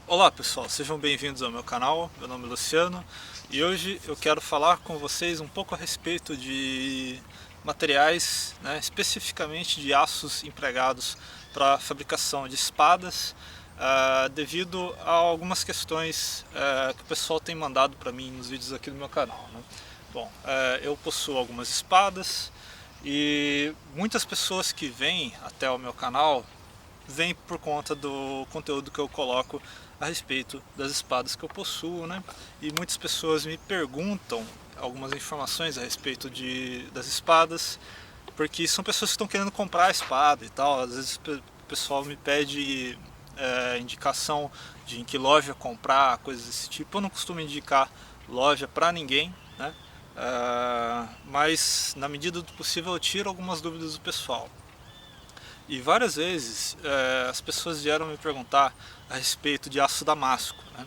Olá pessoal, sejam bem-vindos ao meu canal, meu nome é Luciano e hoje eu quero falar com vocês um pouco a respeito de materiais, especificamente de aços empregados para a fabricação de espadas, devido a algumas questões que o pessoal tem mandado para mim nos vídeos aqui do meu canal. Bom, eu possuo algumas espadas e muitas pessoas que vêm até o meu canal vem por conta do conteúdo que eu coloco a respeito das espadas que eu possuo, né? E muitas pessoas me perguntam algumas informações a respeito das espadas, porque são pessoas que estão querendo comprar a espada e tal. Às vezes o pessoal me pede indicação de em que loja comprar, coisas desse tipo. Eu não costumo indicar loja para ninguém, né? Mas na medida do possível eu tiro algumas dúvidas do pessoal. E várias vezes as pessoas vieram me perguntar a respeito de aço damasco, né?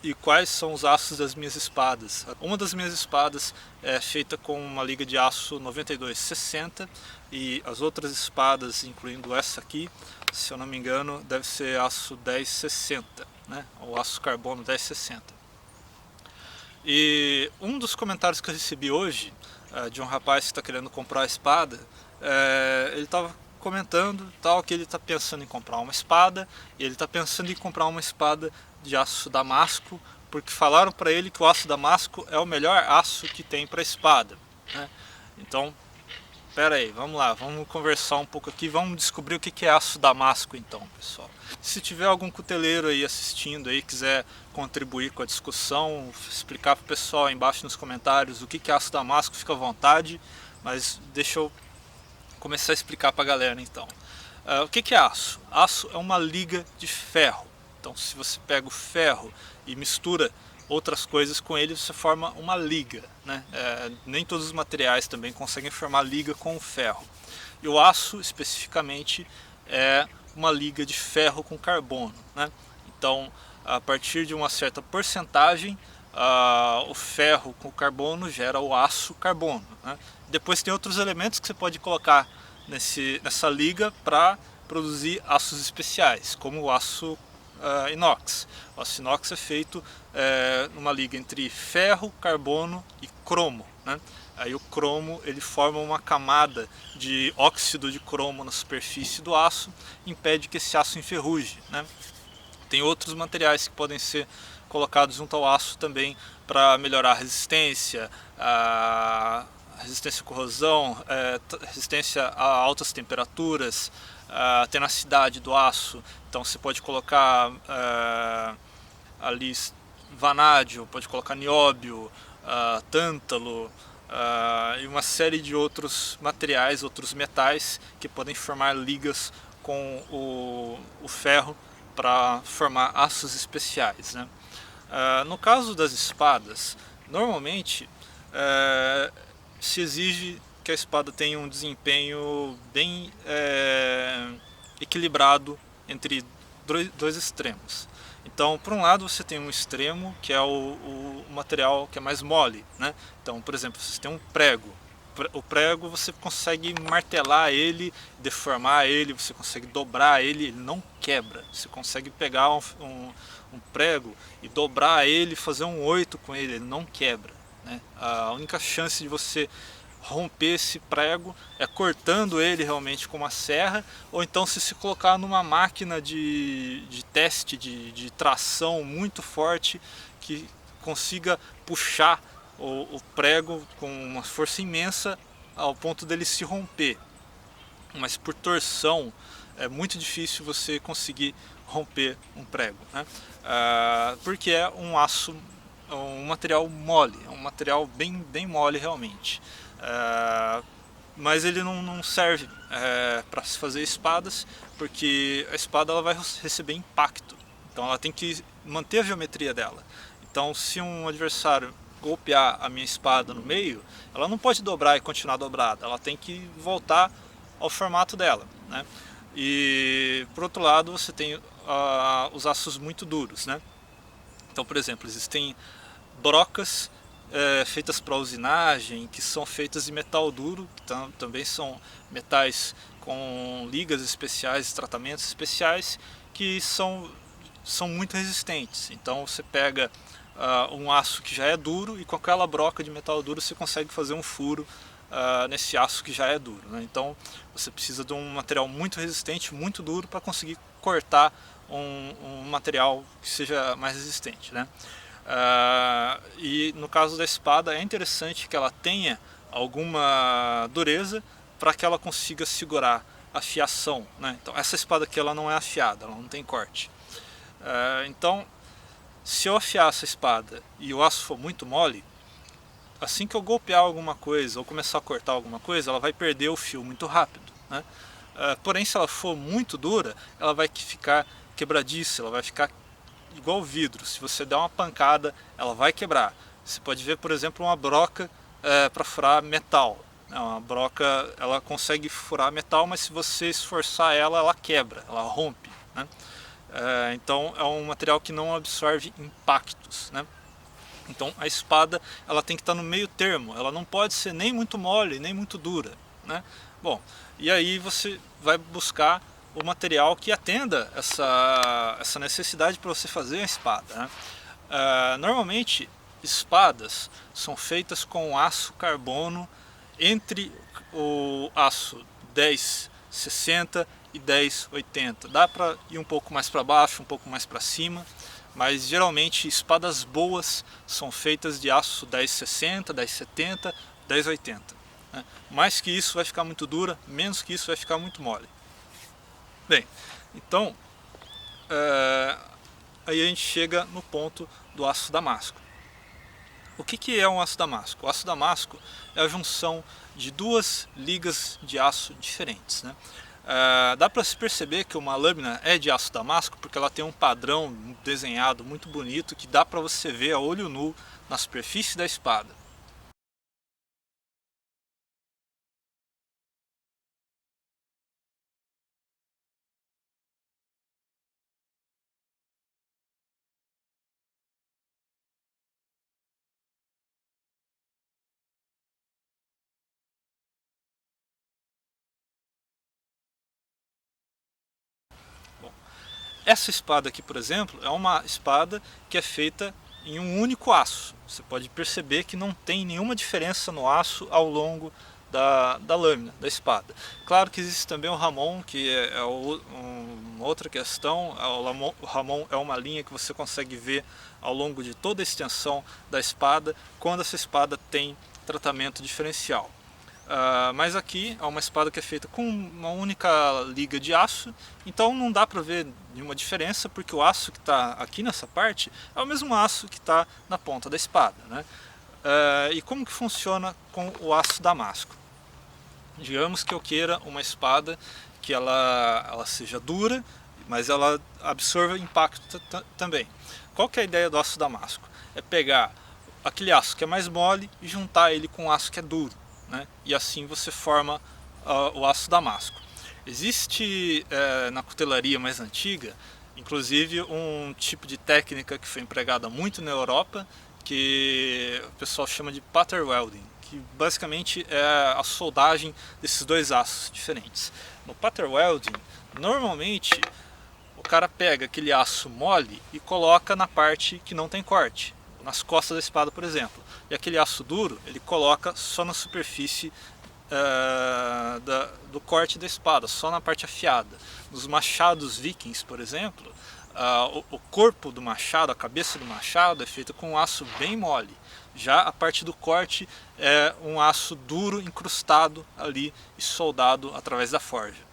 E quais são os aços das minhas espadas. Uma das minhas espadas é feita com uma liga de aço 9260 e as outras espadas, incluindo essa aqui, se eu não me engano, deve ser aço 1060, né? Ou aço carbono 1060. E um dos comentários que eu recebi hoje de um rapaz que está querendo comprar a espada, ele estava comentando tal que ele está pensando em comprar uma espada e ele está pensando em comprar uma espada de aço damasco porque falaram para ele que o aço damasco é o melhor aço que tem para espada, né? Então, pera aí, vamos lá, vamos conversar um pouco aqui, vamos descobrir o que é aço damasco então, pessoal. Se tiver algum cuteleiro aí assistindo aí, quiser contribuir com a discussão, explicar para o pessoal aí embaixo nos comentários o que é aço damasco, fica à vontade, mas deixa eu começar a explicar para a galera então. O que é aço? Aço é uma liga de ferro. Então, se você pega o ferro e mistura outras coisas com ele, você forma uma liga, né? Nem todos os materiais também conseguem formar liga com o ferro. E o aço, especificamente, é uma liga de ferro com carbono, né? Então, a partir de uma certa porcentagem, o ferro com carbono gera o aço carbono, né? Depois tem outros elementos que você pode colocar nessa liga para produzir aços especiais, como o aço inox. O aço inox é feito numa liga entre ferro, carbono e cromo, né? Aí o cromo ele forma uma camada de óxido de cromo na superfície do aço, impede que esse aço enferruje, né? Tem outros materiais que podem ser colocados junto ao aço também para melhorar a resistência, a resistência à corrosão, resistência a altas temperaturas, a tenacidade do aço. Então você pode colocar ali vanádio, pode colocar nióbio, tântalo e uma série de outros materiais, outros metais que podem formar ligas com o ferro para formar aços especiais, né? No caso das espadas, normalmente se exige que a espada tenha um desempenho bem equilibrado entre dois extremos. Então, por um lado, você tem um extremo que é o material que é mais mole, né? Então, por exemplo, você tem um prego. O prego você consegue martelar ele, deformar ele, você consegue dobrar ele, ele não quebra. Você consegue pegar um prego e dobrar ele, fazer um 8 com ele, ele não quebra, né? A única chance de você romper esse prego é cortando ele realmente com uma serra, ou então se colocar numa máquina de teste de tração muito forte que consiga puxar o prego com uma força imensa ao ponto dele se romper. Mas por torção é muito difícil você conseguir romper um prego, né? Porque é um aço, um material mole, é um material bem mole realmente. Mas ele não serve para se fazer espadas, porque a espada ela vai receber impacto, então ela tem que manter a geometria dela. Então, se um adversário golpear a minha espada no meio, ela não pode dobrar e continuar dobrada, ela tem que voltar ao formato dela, né? E por outro lado, você tem os aços muito duros, né? Então, por exemplo, existem brocas feitas para usinagem, que são feitas de metal duro, que também são metais com ligas especiais, tratamentos especiais, que são são muito resistentes. Então você pega um aço que já é duro e com aquela broca de metal duro você consegue fazer um furo nesse aço que já é duro, né? Então você precisa de um material muito resistente, muito duro para conseguir cortar um material que seja mais resistente, né? E no caso da espada é interessante que ela tenha alguma dureza para que ela consiga segurar a fiação, né? Então essa espada aqui ela não é afiada, ela não tem corte. Então se eu afiar essa espada e o aço for muito mole, assim que eu golpear alguma coisa ou começar a cortar alguma coisa, ela vai perder o fio muito rápido, né? Porém, se ela for muito dura, ela vai ficar quebradiça, ela vai ficar igual vidro. Se você der uma pancada, ela vai quebrar. Você pode ver, por exemplo, uma broca para furar metal. Uma broca, ela consegue furar metal, mas se você esforçar ela, ela quebra, ela rompe, né? Então é um material que não absorve impactos, né? Então a espada ela tem que estar no meio termo, ela não pode ser nem muito mole, nem muito dura, né? Bom, e aí você vai buscar o material que atenda essa necessidade para você fazer a espada, né? Normalmente espadas são feitas com aço carbono entre o aço 1060 e 1080. Dá para ir um pouco mais para baixo, um pouco mais para cima, mas geralmente espadas boas são feitas de aço 1060, 1070, 1080. Né? Mais que isso vai ficar muito dura, menos que isso vai ficar muito mole. Bem, então aí a gente chega no ponto do aço damasco. O que é um aço damasco? O aço damasco é a junção de duas ligas de aço diferentes, né? Dá para se perceber que uma lâmina é de aço damasco porque ela tem um padrão desenhado muito bonito que dá para você ver a olho nu na superfície da espada. Bom, essa espada aqui, por exemplo, é uma espada que é feita em um único aço. Você pode perceber que não tem nenhuma diferença no aço ao longo da lâmina, da espada. Claro que existe também o ramon, que é uma outra questão. O ramon é uma linha que você consegue ver ao longo de toda a extensão da espada, quando essa espada tem tratamento diferencial. Mas aqui é uma espada que é feita com uma única liga de aço, então não dá para ver nenhuma diferença, porque o aço que está aqui nessa parte é o mesmo aço que está na ponta da espada, né? E como que funciona com o aço damasco? Digamos que eu queira uma espada que ela seja dura, mas ela absorva impacto também. Qual que é a ideia do aço damasco? É pegar aquele aço que é mais mole e juntar ele com o aço que é duro, né? E assim você forma o aço damasco. Existe na cutelaria mais antiga, inclusive um tipo de técnica que foi empregada muito na Europa, que o pessoal chama de pattern welding, que basicamente é a soldagem desses dois aços diferentes. No pattern welding, normalmente o cara pega aquele aço mole e coloca na parte que não tem corte, nas costas da espada, por exemplo. E aquele aço duro ele coloca só na superfície do corte da espada, só na parte afiada. Nos machados vikings, por exemplo, o corpo do machado, a cabeça do machado é feita com um aço bem mole. Já a parte do corte é um aço duro incrustado ali e soldado através da forja.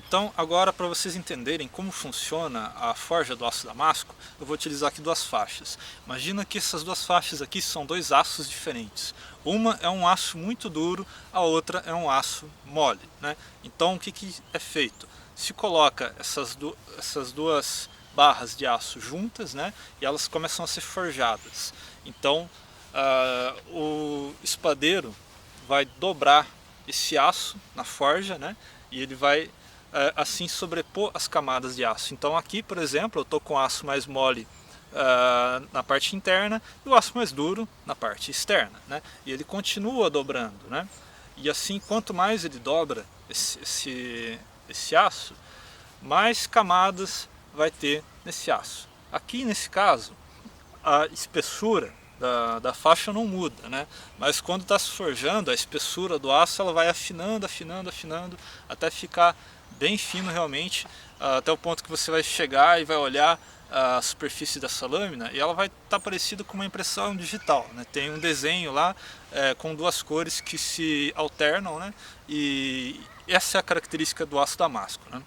Então, agora para vocês entenderem como funciona a forja do aço damasco, eu vou utilizar aqui duas faixas. Imagina que essas duas faixas aqui são dois aços diferentes. Uma é um aço muito duro, a outra é um aço mole, né? Então, o que é feito? Se coloca essas duas barras de aço juntas, né, e elas começam a ser forjadas. Então o espadeiro vai dobrar esse aço na forja, né, e ele vai assim sobrepor as camadas de aço. Então aqui, por exemplo, eu estou com aço mais mole na parte interna e o aço mais duro na parte externa, né? E ele continua dobrando, né? E assim, quanto mais ele dobra esse aço, mais camadas vai ter nesse aço. Aqui nesse caso, a espessura da faixa não muda, né? Mas quando está se forjando, a espessura do aço ela vai afinando, afinando, afinando, até ficar bem fino realmente, até o ponto que você vai chegar e vai olhar a superfície dessa lâmina e ela vai estar parecida com uma impressão digital, né? Tem um desenho lá com duas cores que se alternam, né? E essa é a característica do aço damasco, né?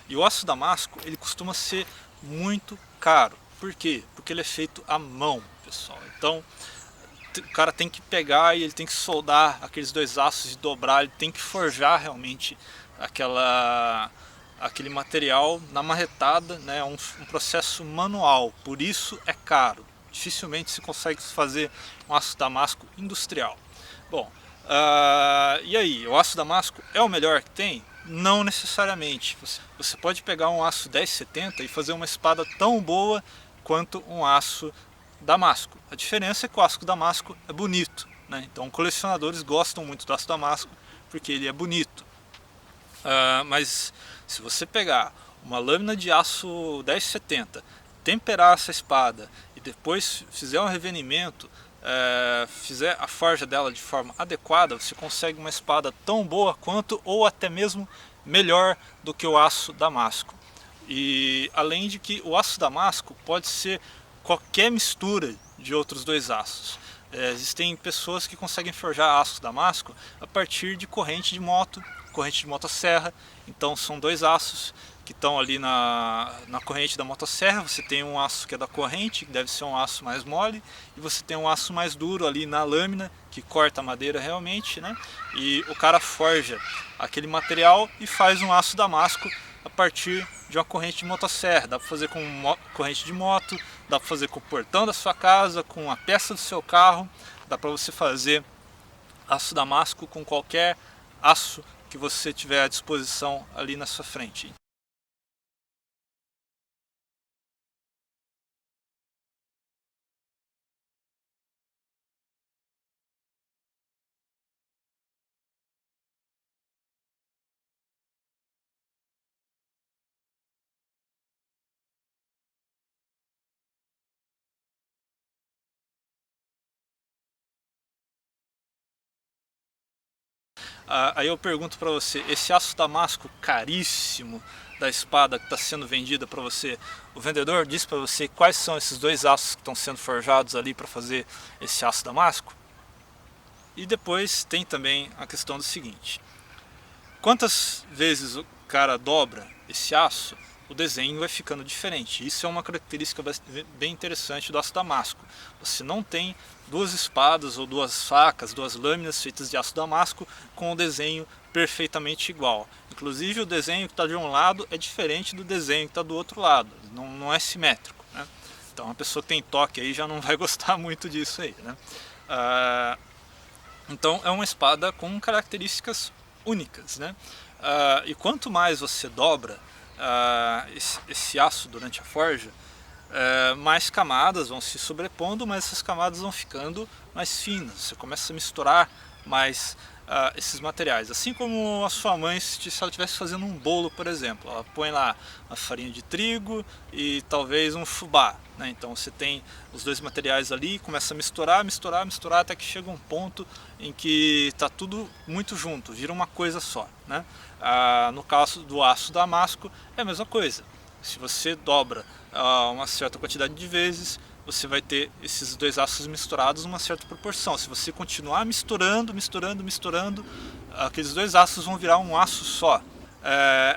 E o aço damasco ele costuma ser muito caro. Por quê? Porque ele é feito à mão, pessoal. Então o cara tem que pegar e ele tem que soldar aqueles dois aços e dobrar, ele tem que forjar realmente aquele material na marretada, né? É um processo manual, por isso é caro. Dificilmente se consegue fazer um aço damasco industrial. Bom, e aí, o aço damasco é o melhor que tem? Não necessariamente. Você pode pegar um aço 1070 e fazer uma espada tão boa quanto um aço damasco. A diferença é que o aço damasco é bonito, né? Então colecionadores gostam muito do aço damasco porque ele é bonito. Mas se você pegar uma lâmina de aço 1070, temperar essa espada e depois fizer um revenimento, fizer a forja dela de forma adequada, você consegue uma espada tão boa quanto ou até mesmo melhor do que o aço damasco. E além de que o aço damasco pode ser qualquer mistura de outros dois aços. Existem pessoas que conseguem forjar aço damasco a partir de corrente de motosserra. Então são dois aços que estão ali na corrente da motosserra. Você tem um aço que é da corrente, que deve ser um aço mais mole, e você tem um aço mais duro ali na lâmina, que corta a madeira realmente, né? E o cara forja aquele material e faz um aço damasco a partir de uma corrente de motosserra. Dá para fazer com corrente de moto, dá para fazer com o portão da sua casa, com a peça do seu carro, dá para você fazer aço damasco com qualquer aço que você tiver à disposição ali na sua frente. Aí eu pergunto para você, esse aço damasco caríssimo da espada que está sendo vendida para você, o vendedor diz para você quais são esses dois aços que estão sendo forjados ali para fazer esse aço damasco? E depois tem também a questão do seguinte: quantas vezes o cara dobra esse aço, o desenho vai ficando diferente. Isso é uma característica bem interessante do aço damasco. Você não tem duas espadas ou duas facas, duas lâminas feitas de aço damasco com o desenho perfeitamente igual. Inclusive o desenho que está de um lado é diferente do desenho que está do outro lado. Não é simétrico, né? Então a pessoa que tem toque aí já não vai gostar muito disso aí, né? Então é uma espada com características únicas, né? E quanto mais você dobra esse aço durante a forja, mais camadas vão se sobrepondo, mas essas camadas vão ficando mais finas. Você começa a misturar mais esses materiais. Assim como a sua mãe, se ela estivesse fazendo um bolo, por exemplo, ela põe lá uma farinha de trigo e talvez um fubá, né? Então você tem os dois materiais ali, começa a misturar, misturar, misturar, até que chega um ponto em que está tudo muito junto, vira uma coisa só, né? No caso do aço damasco é a mesma coisa. Se você dobra uma certa quantidade de vezes, você vai ter esses dois aços misturados numa certa proporção. Se você continuar misturando, misturando, misturando, aqueles dois aços vão virar um aço só.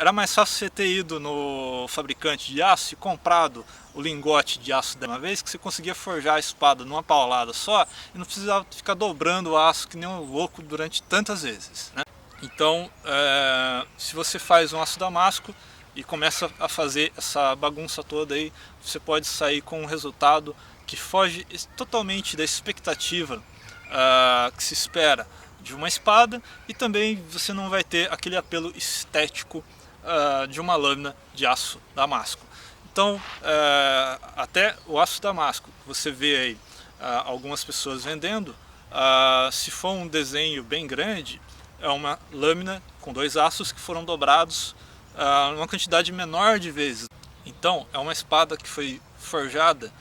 Era mais fácil você ter ido no fabricante de aço e comprado o lingote de aço de uma vez, que você conseguia forjar a espada numa paulada só e não precisava ficar dobrando o aço que nem um louco durante tantas vezes, né? Então, se você faz um aço damasco, e começa a fazer essa bagunça toda aí, você pode sair com um resultado que foge totalmente da expectativa que se espera de uma espada, e também você não vai ter aquele apelo estético de uma lâmina de aço damasco. Então, até o aço damasco, você vê aí algumas pessoas vendendo, se for um desenho bem grande, é uma lâmina com 2 aços que foram dobrados uma quantidade menor de vezes. Então, é uma espada que foi forjada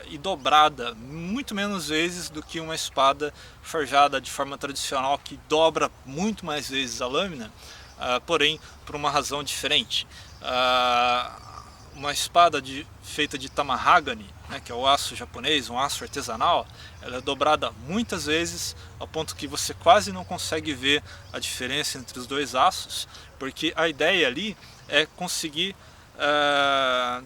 e dobrada muito menos vezes do que uma espada forjada de forma tradicional, que dobra muito mais vezes a lâmina, porém por uma razão diferente. Uma espada feita de tamahagami, né, que é o aço japonês, um aço artesanal, ela é dobrada muitas vezes, ao ponto que você quase não consegue ver a diferença entre os 2 aços, porque a ideia ali é conseguir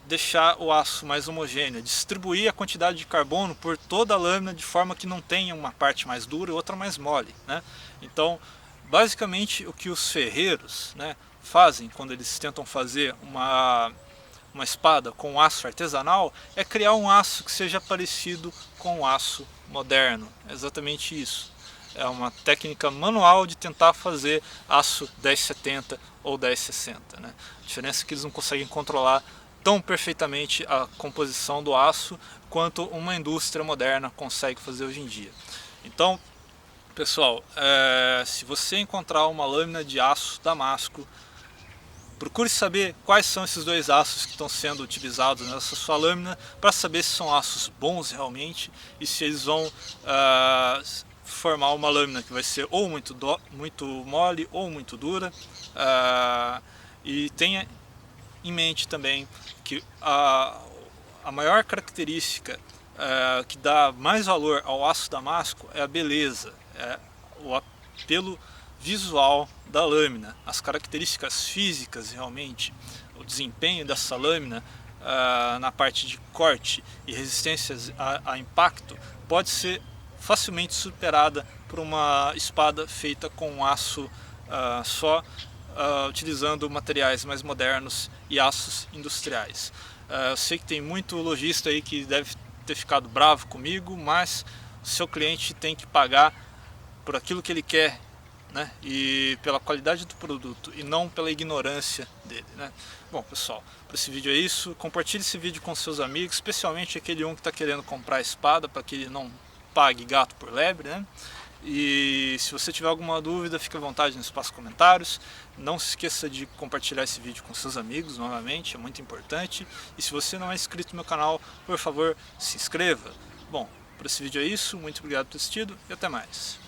deixar o aço mais homogêneo, distribuir a quantidade de carbono por toda a lâmina de forma que não tenha uma parte mais dura e outra mais mole, né? Então, basicamente, o que os ferreiros, né, fazem quando eles tentam fazer uma espada com aço artesanal é criar um aço que seja parecido com o aço moderno. É exatamente isso. É uma técnica manual de tentar fazer aço 1070 ou 1060. Né? A diferença é que eles não conseguem controlar tão perfeitamente a composição do aço quanto uma indústria moderna consegue fazer hoje em dia. Então, pessoal, se você encontrar uma lâmina de aço damasco, procure saber quais são esses 2 aços que estão sendo utilizados nessa sua lâmina, para saber se são aços bons realmente e se eles vão formar uma lâmina que vai ser ou muito mole ou muito dura. E tenha em mente também que a maior característica que dá mais valor ao aço damasco é a beleza, o apelo visual da lâmina, as características físicas realmente, o desempenho dessa lâmina na parte de corte e resistência a impacto pode ser facilmente superada por uma espada feita com aço utilizando materiais mais modernos e aços industriais. Eu sei que tem muito lojista aí que deve ter ficado bravo comigo, mas o seu cliente tem que pagar por aquilo que ele quer, né? E pela qualidade do produto e não pela ignorância dele, né? Bom, pessoal, para esse vídeo é isso. Compartilhe esse vídeo com seus amigos, especialmente aquele que está querendo comprar a espada, para que ele não pague gato por lebre, né? E se você tiver alguma dúvida, fique à vontade no espaço comentários. Não se esqueça de compartilhar esse vídeo com seus amigos novamente, é muito importante. E se você não é inscrito no meu canal, por favor, se inscreva. Bom, para esse vídeo é isso. Muito obrigado por ter assistido e até mais.